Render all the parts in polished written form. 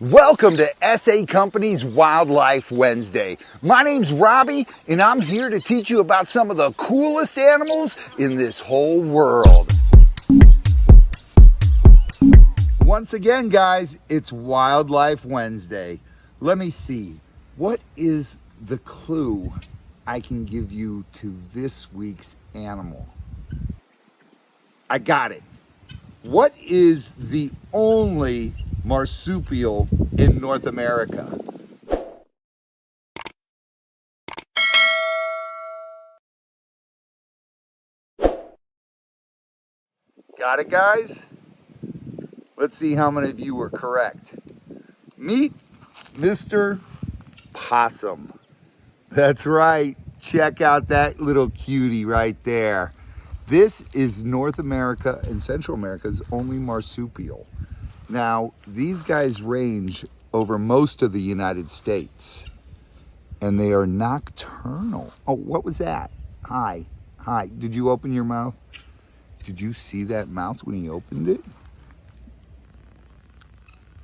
Welcome to SA Company's Wildlife Wednesday. My name's Robbie, and I'm here to teach you about some of the coolest animals in this whole world. Once again, guys, it's Wildlife Wednesday. Let me see. What is the clue I can give you to this week's animal? I got it. What is the only marsupial in North America? Got it, guys? Let's see how many of you were correct. Meet Mr. Possum. That's right. Check out that little cutie right there. This is North America and Central America's only marsupial. Now, these guys range over most of the United States, and they are nocturnal. Oh, what was that? Hi. Did you open your mouth? Did you see that mouth when he opened it?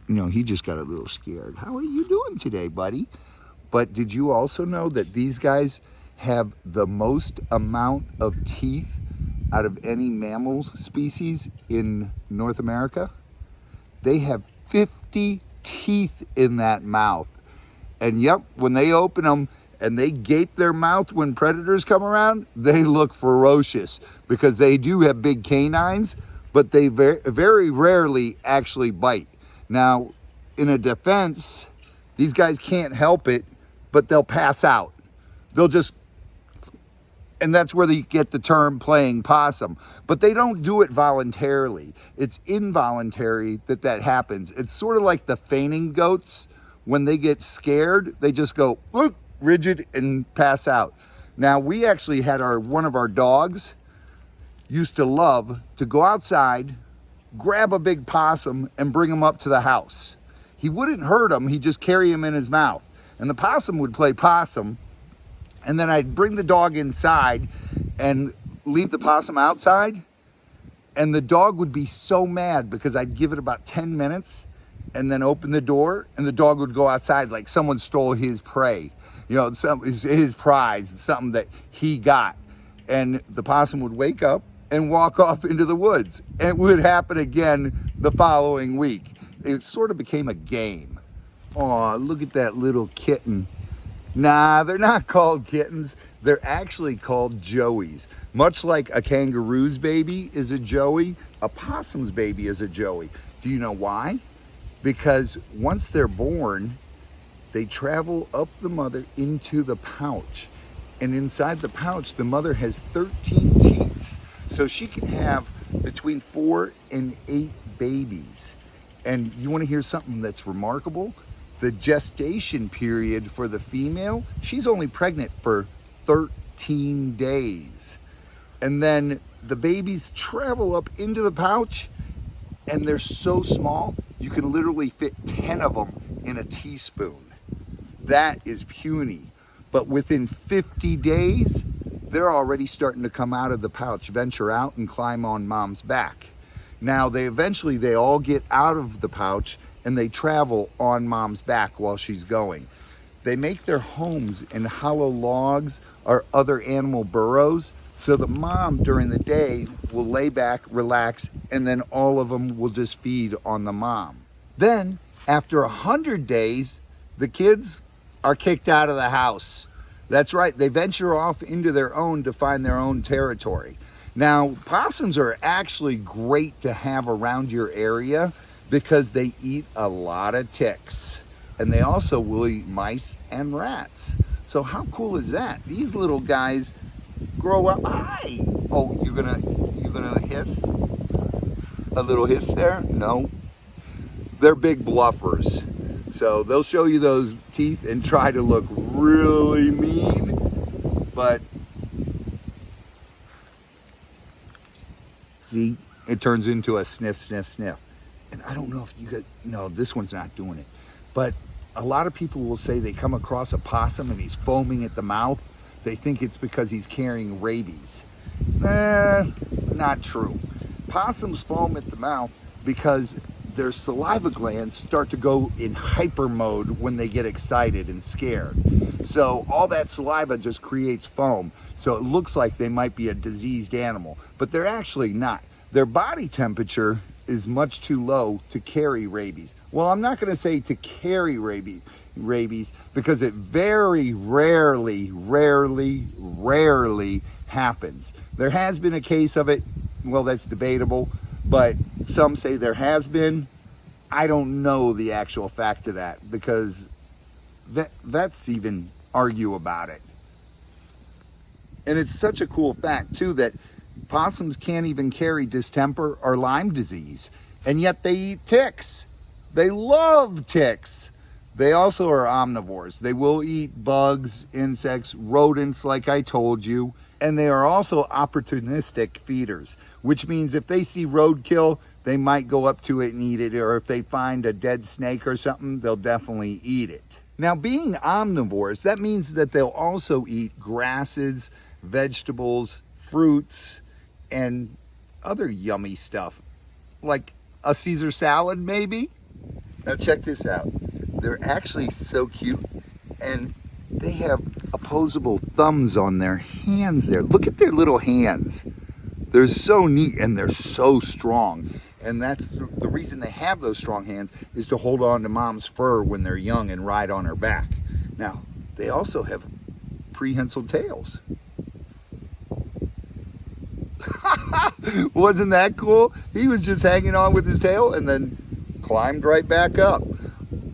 You know, he just got a little scared. How are you doing today, buddy? But did you also know that these guys have the most amount of teeth out of any mammal species in North America? They have 50 teeth in that mouth. And yep, when they open them and they gape their mouth when predators come around, they look ferocious because they do have big canines, but they very rarely actually bite. Now, in a defense, these guys can't help it, but they'll pass out. They'll just, and that's where they get the term playing possum. But they don't do it voluntarily. It's involuntary that happens. It's sort of like the fainting goats. When they get scared, they just go rigid and pass out. Now, we actually had one of our dogs used to love to go outside, grab a big possum, and bring him up to the house. He wouldn't hurt him, he'd just carry him in his mouth. And the possum would play possum, and then I'd bring the dog inside and leave the possum outside, and the dog would be so mad because I'd give it about 10 minutes and then open the door, and the dog would go outside like someone stole his prey, you know, his prize, something that he got. And the possum would wake up and walk off into the woods. And it would happen again the following week. It sort of became a game. Aw, look at that little kitten. Nah, they're not called kittens. They're actually called joeys. Much like a kangaroo's baby is a joey, a possum's baby is a joey. Do you know why? Because once they're born, they travel up the mother into the pouch. And inside the pouch, the mother has 13 teats. So she can have between 4 and 8 babies. And you want to hear something that's remarkable? The gestation period for the female, she's only pregnant for 13 days. And then the babies travel up into the pouch, and they're so small, you can literally fit 10 of them in a teaspoon. That is puny. But within 50 days, they're already starting to come out of the pouch, venture out and climb on mom's back. Now, they all get out of the pouch and they travel on mom's back while she's going. They make their homes in hollow logs or other animal burrows, so the mom during the day will lay back, relax, and then all of them will just feed on the mom. Then, after 100 days, the kids are kicked out of the house. That's right, they venture off into their own to find their own territory. Now, possums are actually great to have around your area because they eat a lot of ticks, and they also will eat mice and rats. So how cool is that? These little guys grow up. Hi. Oh, you're gonna hiss? A little hiss there? No. They're big bluffers. So they'll show you those teeth and try to look really mean, but see, it turns into a sniff, sniff, sniff. And I don't know if you guys, no, this one's not doing it. But a lot of people will say they come across a possum and he's foaming at the mouth. They think it's because he's carrying rabies. Not true. Possums foam at the mouth because their saliva glands start to go in hyper mode when they get excited and scared. So all that saliva just creates foam. So it looks like they might be a diseased animal, but they're actually not. Their body temperature is much too low to carry rabies. Well, I'm not going to say to carry rabies because it very rarely happens. There has been a case of it. Well, that's debatable, but some say there has been. I don't know the actual fact of that because that's even argue about it. And it's such a cool fact too that possums can't even carry distemper or Lyme disease, and yet they eat ticks. They love ticks. They also are omnivores. They will eat bugs, insects, rodents like I told you, and they are also opportunistic feeders, which means if they see roadkill, they might go up to it and eat it, or if they find a dead snake or something, they'll definitely eat it. Now, being omnivores, that means that they'll also eat grasses, vegetables, fruits, and other yummy stuff, like a Caesar salad maybe. Now check this out. They're actually so cute, and they have opposable thumbs on their hands there. Look at their little hands. They're so neat and they're so strong. And that's the reason they have those strong hands, is to hold on to mom's fur when they're young and ride on her back. Now, they also have prehensile tails. Wasn't that cool? He was just hanging on with his tail and then climbed right back up.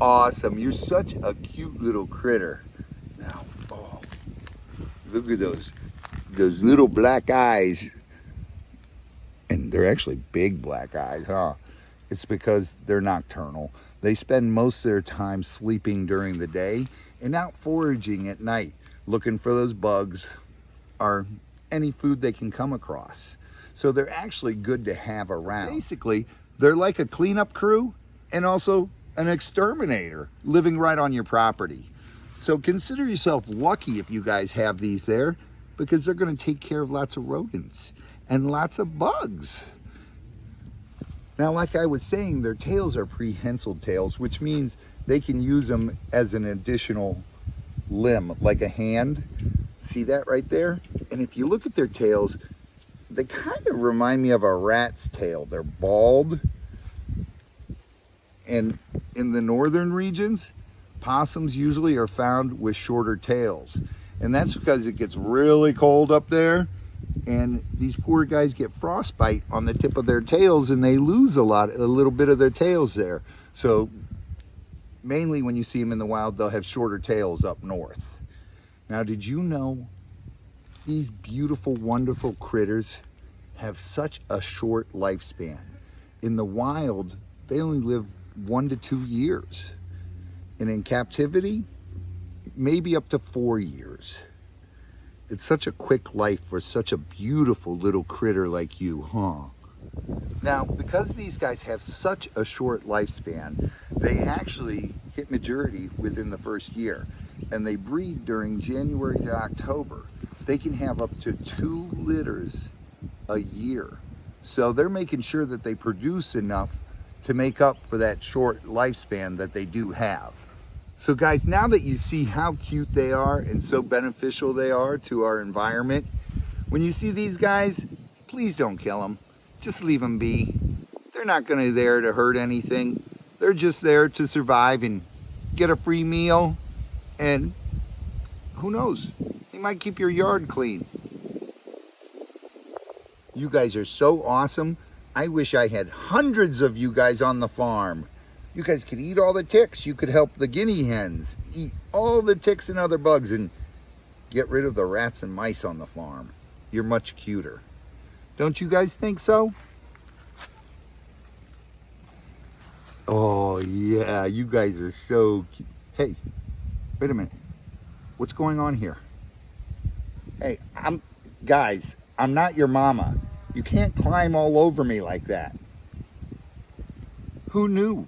Awesome. You're such a cute little critter. Now, oh, look at those little black eyes. And they're actually big black eyes, huh? It's because they're nocturnal. They spend most of their time sleeping during the day and out foraging at night, looking for those bugs or any food they can come across. So they're actually good to have around. Basically, they're like a cleanup crew and also an exterminator living right on your property. So consider yourself lucky if you guys have these there, because they're going to take care of lots of rodents and lots of bugs. Now, like I was saying, their tails are prehensile tails, which means they can use them as an additional limb, like a hand. See that right there? And if you look at their tails, they kind of remind me of a rat's tail. They're bald. And in the northern regions, possums usually are found with shorter tails. And that's because it gets really cold up there, and these poor guys get frostbite on the tip of their tails, and they lose a little bit of their tails there. So mainly when you see them in the wild, they'll have shorter tails up north. Now, did you know these beautiful, wonderful critters have such a short lifespan? In the wild, they only live 1 to 2 years. And in captivity, maybe up to 4 years. It's such a quick life for such a beautiful little critter like you, huh? Now, because these guys have such a short lifespan, they actually hit maturity within the first year, and they breed during January to October. They can have up to 2 litters a year. So they're making sure that they produce enough to make up for that short lifespan that they do have. So guys, now that you see how cute they are and so beneficial they are to our environment, when you see these guys, please don't kill them. Just leave them be. They're not going to there to hurt anything. They're just there to survive and get a free meal. And who knows, they might keep your yard clean. You guys are so awesome. I wish I had hundreds of you guys on the farm. You guys could eat all the ticks. You could help the guinea hens eat all the ticks and other bugs and get rid of the rats and mice on the farm. You're much cuter. Don't you guys think so? Oh yeah, you guys are so cute. Hey, wait a minute. What's going on here? Hey, guys, I'm not your mama. You can't climb all over me like that. Who knew?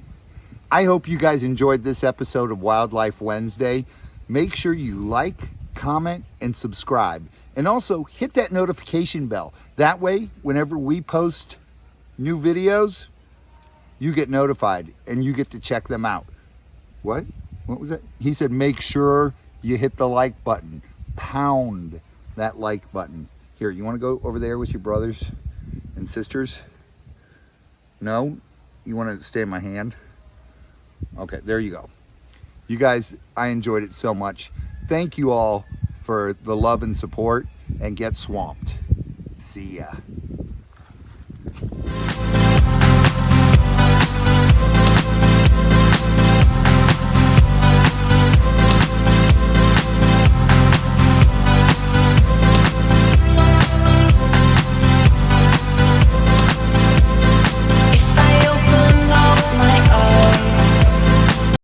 I hope you guys enjoyed this episode of Wildlife Wednesday. Make sure you like, comment, and subscribe. And also hit that notification bell. That way, whenever we post new videos, you get notified and you get to check them out. What? What was that? He said, make sure you hit the like button. Pound that like button. Here, you want to go over there with your brothers and sisters? No? You want to stay in my hand? Okay, there you go. You guys, I enjoyed it so much. Thank you all for the love and support, and get swamped. See ya.